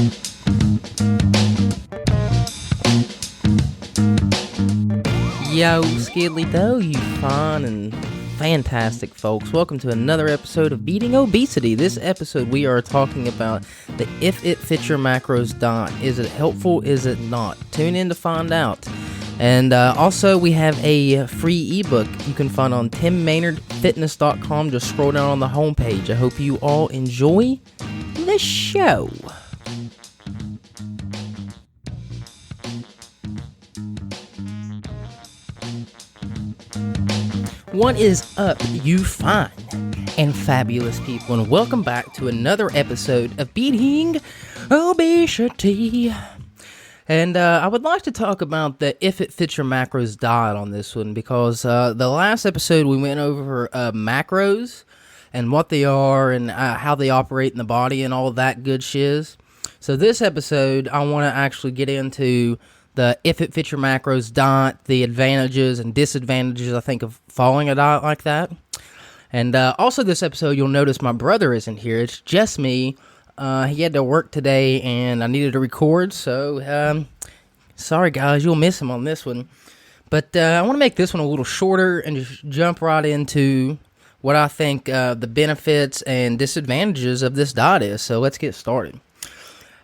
Yo, Skidly Dough, you fine and fantastic folks. Welcome to another episode of Beating Obesity. This episode we are talking about the If It Fits Your Macros diet. Is it helpful? Is it not? Tune in to find out. And also we have a free ebook you can find on timmaynardfitness.com. Just scroll down on the homepage. I hope you all enjoy the show. What is up, you fine and fabulous people, and welcome back to another episode of Beating Obesity. And I would like to talk about the If It Fits Your Macros diet on this one, because the last episode we went over macros and what they are and how they operate in the body and all of that good shiz. So this episode, I want to actually get into the If It Fits Your Macros diet, the advantages and disadvantages, I think, of following a diet like that. And also this episode, you'll notice my brother isn't here. It's just me. He had to work today, and I needed to record, so sorry, guys. You'll miss him on this one. But I want to make this one a little shorter and just jump right into what I think the benefits and disadvantages of this diet is. So let's get started.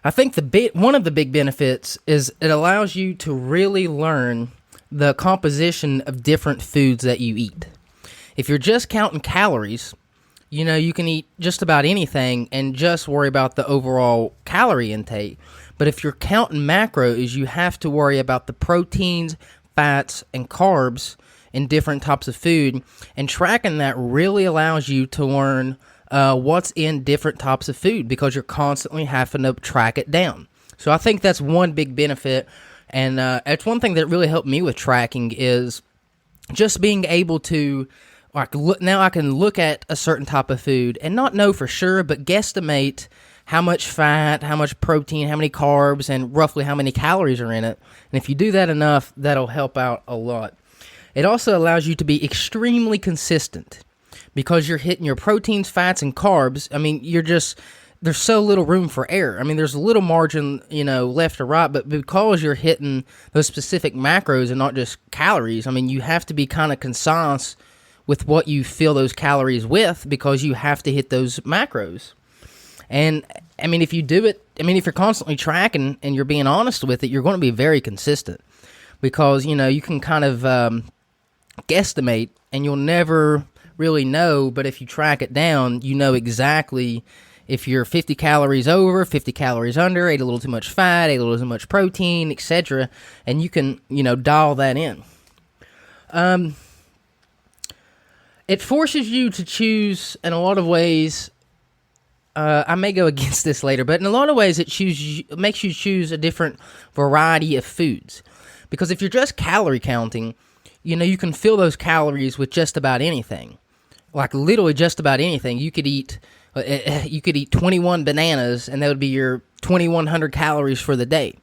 I think one of the big benefits is it allows you to really learn the composition of different foods that you eat. If you're just counting calories, you know, you can eat just about anything and just worry about the overall calorie intake. But if you're counting macros, you have to worry about the proteins, fats, and carbs in different types of food. And tracking that really allows you to learn what's in different types of food, because you're constantly having to track it down. So I think that's one big benefit, and it's one thing that really helped me with tracking is just being able to, like, now I can look at a certain type of food and not know for sure, but guesstimate how much fat, how much protein, how many carbs, and roughly how many calories are in it. And if you do that enough, that'll help out a lot. It also allows you to be extremely consistent, because you're hitting your proteins, fats, and carbs. I mean, there's so little room for error. I mean, there's a little margin, left or right, but because you're hitting those specific macros and not just calories, I mean, you have to be kind of concise with what you fill those calories with, because you have to hit those macros. And, I mean, if you do it, if you're constantly tracking and you're being honest with it, you're going to be very consistent, because, you can kind of guesstimate and you'll never really know, but if you track it down, you know exactly if you're 50 calories over, 50 calories under, ate a little too much fat, ate a little too much protein, etc., and you can, dial that in. It forces you to choose in a lot of ways. I may go against this later, but in a lot of ways it makes you choose a different variety of foods, because if you're just calorie counting, you can fill those calories with just about anything. Like literally just about anything. You could eat 21 bananas, and that would be your 2,100 calories for the day.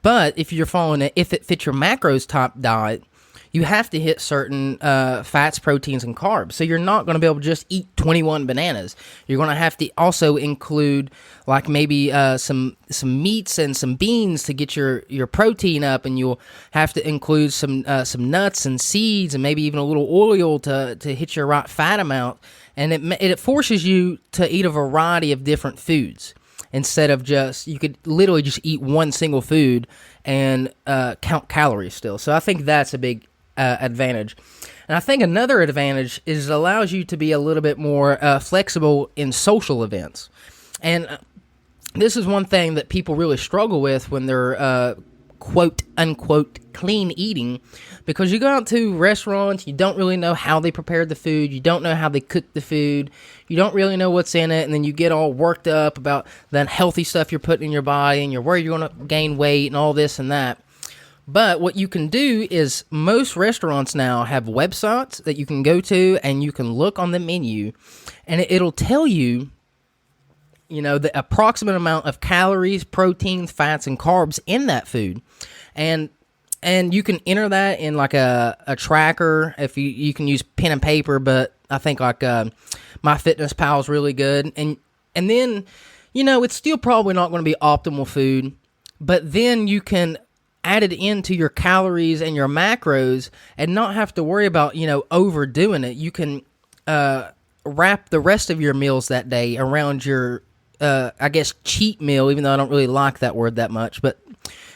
But if you're following it, If It Fits Your Macros type diet, you have to hit certain fats, proteins, and carbs. So you're not going to be able to just eat 21 bananas. You're going to have to also include like maybe some meats and some beans to get your protein up, and you'll have to include some nuts and seeds and maybe even a little oil to hit your right fat amount. And it forces you to eat a variety of different foods, instead of you could literally just eat one single food and count calories still. So I think that's a big advantage. And I think another advantage is it allows you to be a little bit more flexible in social events. And this is one thing that people really struggle with when they're quote unquote clean eating, because you go out to restaurants, you don't really know how they prepared the food, you don't know how they cooked the food, you don't really know what's in it, and then you get all worked up about the unhealthy stuff you're putting in your body, and you're worried you're going to gain weight and all this and that. But what you can do is most restaurants now have websites that you can go to, and you can look on the menu, and it'll tell you, the approximate amount of calories, proteins, fats, and carbs in that food. And you can enter that in like a tracker. If you can use pen and paper, but I think like MyFitnessPal is really good. And then it's still probably not going to be optimal food, but then you can add it into your calories and your macros and not have to worry about, overdoing it. You can wrap the rest of your meals that day around your, I guess, cheat meal, even though I don't really like that word that much, but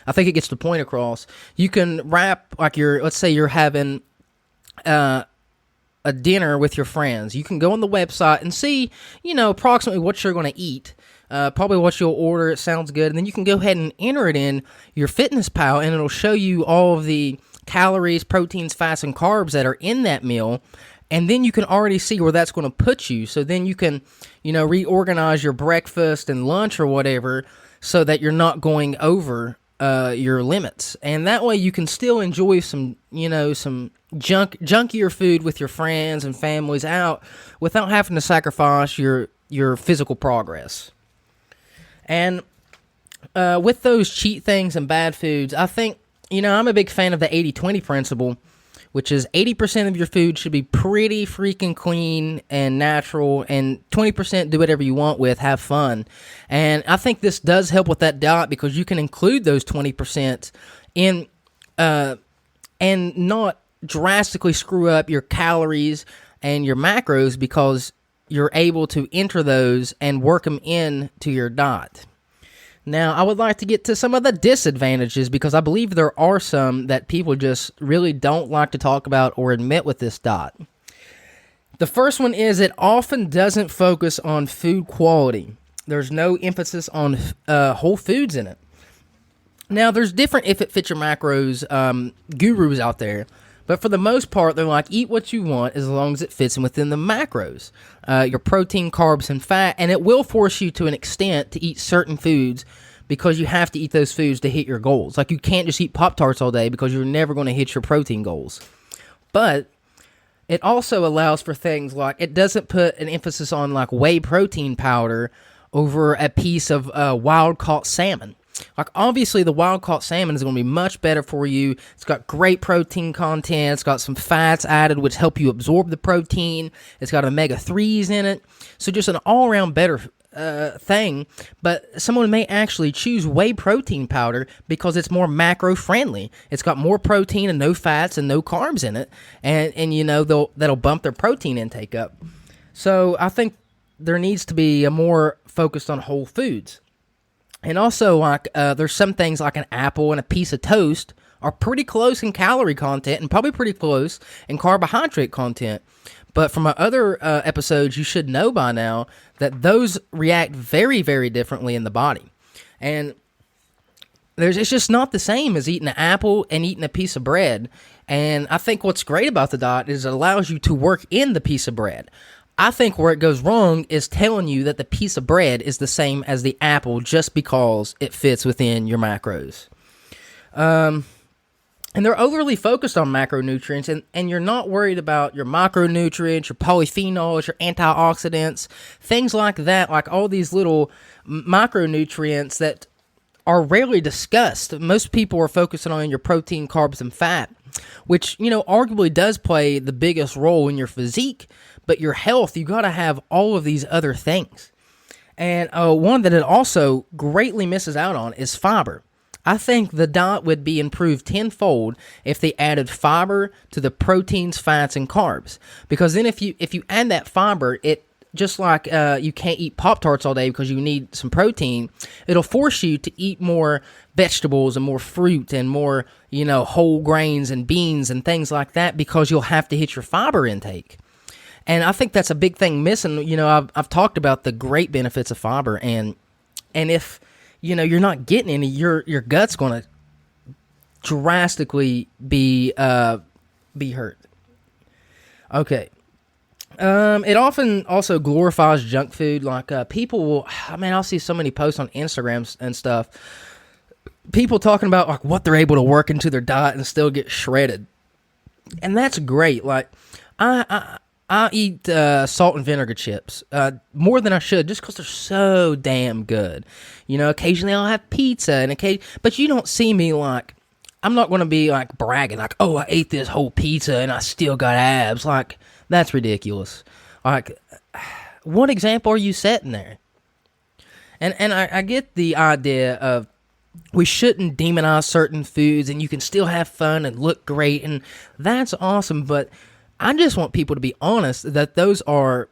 I think it gets the point across. You can wrap, like, let's say you're having a dinner with your friends. You can go on the website and see, approximately what you're going to eat, probably what you'll order. It sounds good. And then you can go ahead and enter it in your FitnessPal, and it'll show you all of the calories, proteins, fats, and carbs that are in that meal. And then you can already see where that's going to put you. So then you can, reorganize your breakfast and lunch or whatever so that you're not going over your limits. And that way you can still enjoy some, some junkier food with your friends and families out without having to sacrifice your physical progress. And with those cheat things and bad foods, I think, I'm a big fan of the 80-20 principle, which is 80% of your food should be pretty freaking clean and natural, and 20% do whatever you want with, have fun. And I think this does help with that diet because you can include those 20% in and not drastically screw up your calories and your macros because you're able to enter those and work them into your diet. Now, I would like to get to some of the disadvantages because I believe there are some that people just really don't like to talk about or admit with this diet. The first one is it often doesn't focus on food quality. There's no emphasis on whole foods in it. Now, there's different if it fits your macros gurus out there, but for the most part, they're like, eat what you want as long as it fits in within the macros, your protein, carbs, and fat, and it will force you to an extent to eat certain foods because you have to eat those foods to hit your goals. Like, you can't just eat Pop-Tarts all day because you're never going to hit your protein goals. But it also allows for things like it doesn't put an emphasis on, like, whey protein powder over a piece of wild-caught salmon. Like, obviously, the wild-caught salmon is going to be much better for you. It's got great protein content. It's got some fats added, which help you absorb the protein. It's got omega-3s in it. So just an all-around better thing. But someone may actually choose whey protein powder because it's more macro-friendly. It's got more protein and no fats and no carbs in it. And that'll bump their protein intake up. So I think there needs to be a more focused on whole foods. And also, like, there's some things like an apple and a piece of toast are pretty close in calorie content and probably pretty close in carbohydrate content. But from my other episodes, you should know by now that those react very, very differently in the body. And it's just not the same as eating an apple and eating a piece of bread. And I think what's great about the diet is it allows you to work in the piece of bread. I think where it goes wrong is telling you that the piece of bread is the same as the apple just because it fits within your macros. And they're overly focused on macronutrients, and you're not worried about your micronutrients, your polyphenols, your antioxidants, things like that, like all these little micronutrients that are rarely discussed. Most people are focusing on your protein, carbs, and fat, which, arguably does play the biggest role in your physique. But your health, you got to have all of these other things. And one that it also greatly misses out on is fiber. I think the diet would be improved tenfold if they added fiber to the proteins, fats, and carbs. Because then if you add that fiber, it just like you can't eat Pop-Tarts all day because you need some protein, it'll force you to eat more vegetables and more fruit and more, whole grains and beans and things like that because you'll have to hit your fiber intake. And I think that's a big thing missing. I've talked about the great benefits of fiber, and if you're not getting any, your gut's going to drastically be hurt. Okay. It often also glorifies junk food. Like people will, I'll see so many posts on Instagram and stuff. People talking about like what they're able to work into their diet and still get shredded, and that's great. Like I eat salt and vinegar chips more than I should just because they're so damn good. Occasionally I'll have pizza, but you don't see me like, I'm not going to be like bragging like, oh, I ate this whole pizza and I still got abs. Like, that's ridiculous. Like, what example are you setting there? And I get the idea of we shouldn't demonize certain foods and you can still have fun and look great, and that's awesome, but I just want people to be honest that those are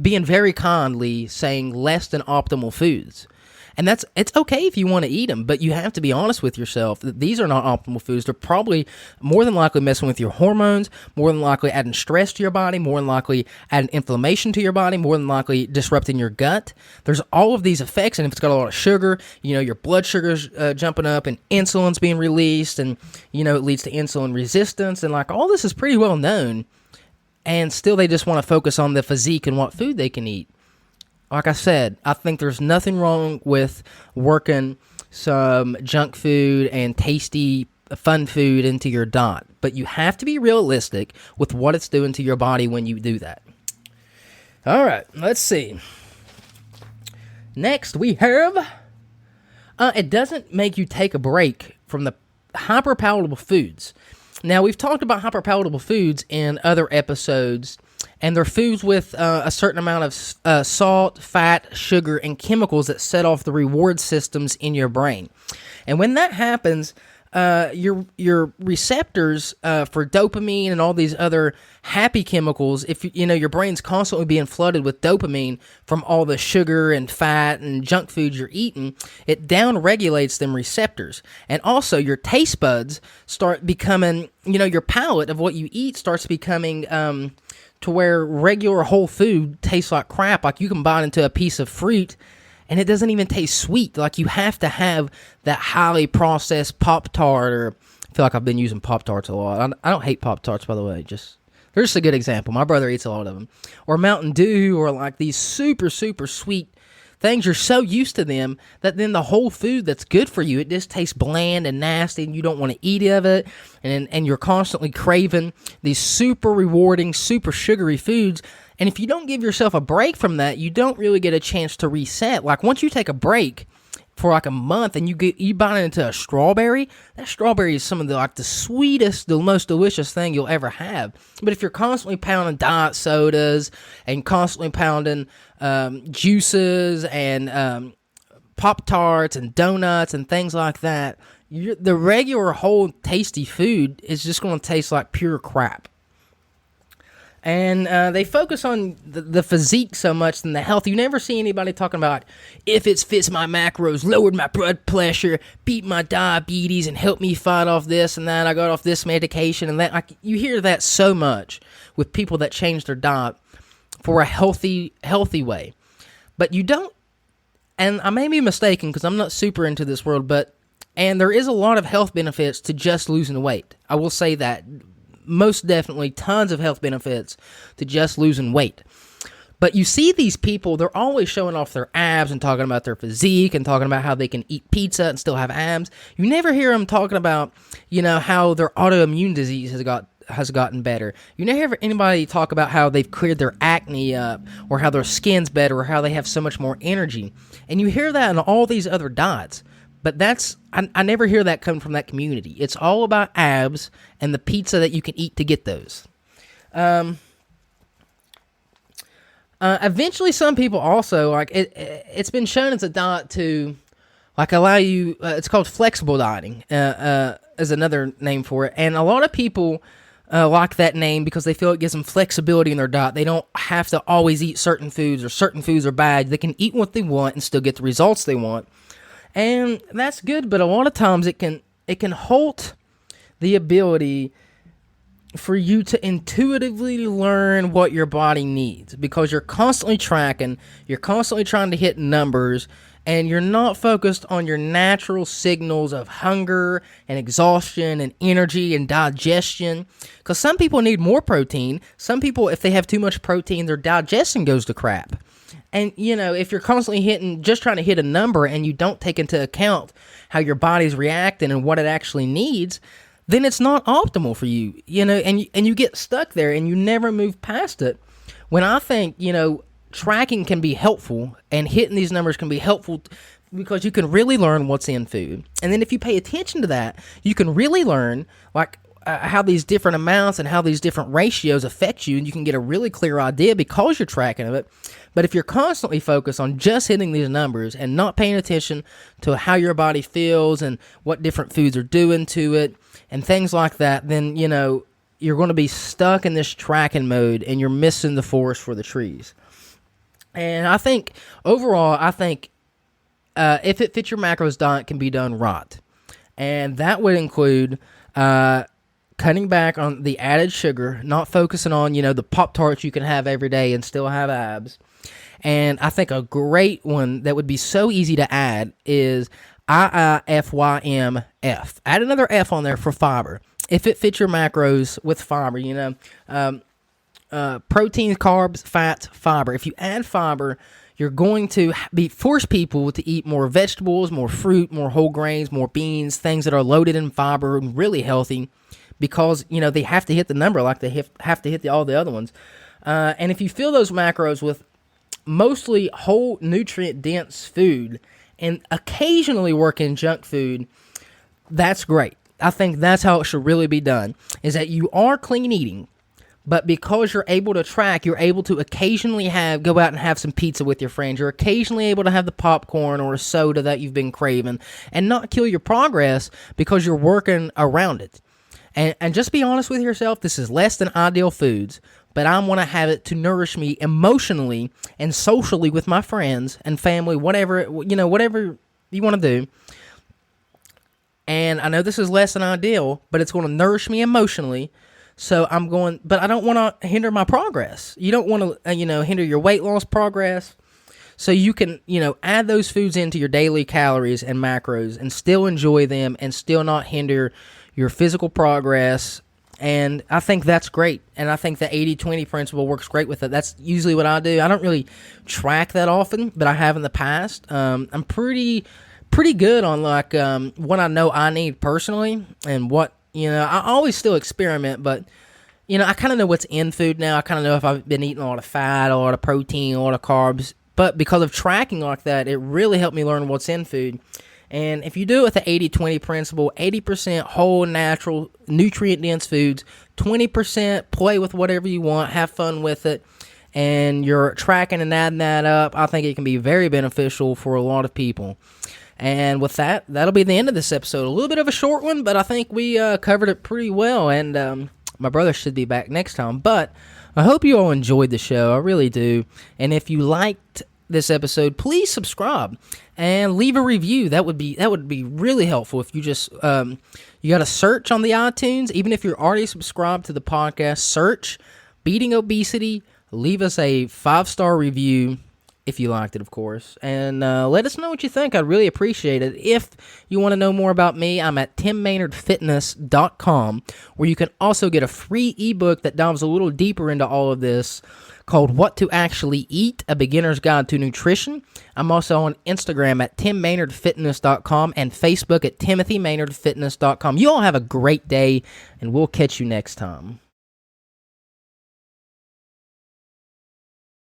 being very kindly saying less than optimal foods. And it's okay if you want to eat them, but you have to be honest with yourself that these are not optimal foods. They're probably more than likely messing with your hormones, more than likely adding stress to your body, more than likely adding inflammation to your body, more than likely disrupting your gut. There's all of these effects, and if it's got a lot of sugar, your blood sugar's jumping up and insulin's being released, and, it leads to insulin resistance, and all this is pretty well known, and still they just want to focus on the physique and what food they can eat. Like I said, I think there's nothing wrong with working some junk food and tasty, fun food into your diet, but you have to be realistic with what it's doing to your body when you do that. All right, let's see. Next, we have, it doesn't make you take a break from the hyperpalatable foods. Now, we've talked about hyperpalatable foods in other episodes, and they're foods with a certain amount of salt, fat, sugar, and chemicals that set off the reward systems in your brain. And when that happens, your receptors for dopamine and all these other happy chemicals, if your brain's constantly being flooded with dopamine from all the sugar and fat and junk food you're eating, it down-regulates them receptors. And also your taste buds start becoming, your palate of what you eat starts becoming to where regular whole food tastes like crap. Like you can bite into a piece of fruit and it doesn't even taste sweet. Like you have to have that highly processed Pop-Tart, or I feel like I've been using Pop-Tarts a lot. I don't hate Pop-Tarts, by the way. They're just a good example. My brother eats a lot of them. Or Mountain Dew, or these super, super sweet things. You're so used to them that then the whole food that's good for you, it just tastes bland and nasty, and you don't want to eat of it, and you're constantly craving these super rewarding, super sugary foods. And if you don't give yourself a break from that, you don't really get a chance to reset. Once you take a break for a month and you bite into a strawberry, that strawberry is some of the sweetest, the most delicious thing you'll ever have. But if you're constantly pounding diet sodas and constantly pounding juices and Pop-Tarts and donuts and things like that, the regular whole tasty food is just going to taste like pure crap. And they focus on the physique so much than the health. You never see anybody talking about if it fits my macros, lowered my blood pressure, beat my diabetes, and helped me fight off this and that. I got off this medication and that. You hear that so much with people that change their diet for a healthy way. But you don't, and I may be mistaken because I'm not super into this world, and there is a lot of health benefits to just losing weight. I will say that. Most definitely tons of health benefits to just losing weight. But you see these people, they're always showing off their abs and talking about their physique and talking about how they can eat pizza and still have abs. You never hear them talking about, how their autoimmune disease has gotten better. You never hear anybody talk about how they've cleared their acne up, or how their skin's better, or how they have so much more energy. And you hear that in all these other diets. But I never hear that coming from that community. It's all about abs and the pizza that you can eat to get those. Eventually, some people also, it's been shown as a diet to, allow you, it's called flexible dieting, is another name for it. And a lot of people like that name because they feel it gives them flexibility in their diet. They don't have to always eat certain foods, or certain foods are bad. They can eat what they want and still get the results they want. And that's good, but a lot of times it can halt the ability for you to intuitively learn what your body needs, because you're constantly tracking, you're constantly trying to hit numbers, and you're not focused on your natural signals of hunger and exhaustion and energy and digestion. Because some people need more protein. Some people, if they have too much protein, their digestion goes to crap. And, if you're constantly just trying to hit a number, and you don't take into account how your body's reacting and what it actually needs, then it's not optimal for you, and you get stuck there and you never move past it. When I think, tracking can be helpful and hitting these numbers can be helpful because you can really learn what's in food. And then if you pay attention to that, you can really learn, how these different amounts and how these different ratios affect you, and you can get a really clear idea because you're tracking of it. But if you're constantly focused on just hitting these numbers and not paying attention to how your body feels and what different foods are doing to it and things like that, then, you're going to be stuck in this tracking mode and you're missing the forest for the trees. And I think, overall, if it fits your macros diet can be done right. And that would include cutting back on the added sugar, not focusing on, the Pop-Tarts you can have every day and still have abs. And I think a great one that would be so easy to add is IFFYM. Add another F on there for fiber. If it fits your macros with fiber, protein, carbs, fats, fiber. If you add fiber, you're going to force people to eat more vegetables, more fruit, more whole grains, more beans, things that are loaded in fiber and really healthy because, they have to hit the number like they have to hit all the other ones. And if you fill those macros with mostly whole nutrient-dense food and occasionally work in junk food, that's great. I think that's how it should really be done, is that you are clean eating, but because you're able to track, you're able to occasionally go out and have some pizza with your friends. You're occasionally able to have the popcorn or a soda that you've been craving and not kill your progress because you're working around it. And just be honest with yourself, this is less than ideal foods, but I want to have it to nourish me emotionally and socially with my friends and family, whatever you want to do. And I know this is less than ideal, but it's going to nourish me emotionally. So but I don't want to hinder my progress. You don't want to, hinder your weight loss progress. So you can, add those foods into your daily calories and macros and still enjoy them and still not hinder your physical progress. And I think that's great. And I think the 80-20 principle works great with it. That's usually what I do. I don't really track that often, but I have in the past. I'm pretty good on what I know I need personally and what, I always still experiment, but, I kind of know what's in food now. I kind of know if I've been eating a lot of fat, a lot of protein, a lot of carbs, but because of tracking like that, it really helped me learn what's in food. And if you do it with the 80-20 principle, 80% whole, natural, nutrient-dense foods, 20% play with whatever you want, have fun with it, and you're tracking and adding that up, I think it can be very beneficial for a lot of people. And with that, that'll be the end of this episode. A little bit of a short one, but I think we covered it pretty well, and my brother should be back next time. But I hope you all enjoyed the show. I really do. And if you liked this episode, please subscribe and leave a review. That would be really helpful. If you just you got to search on the iTunes, even if you're already subscribed to the podcast, search Beating Obesity, leave us a 5-star review if you liked it, of course, and let us know what you think. I'd really appreciate it. If you want to know more about me, I'm at timmaynardfitness.com, where you can also get a free ebook that dives a little deeper into all of this, called What to Actually Eat, A Beginner's Guide to Nutrition. I'm also on Instagram at timmaynardfitness.com and Facebook at timothymaynardfitness.com. You all have a great day, and we'll catch you next time.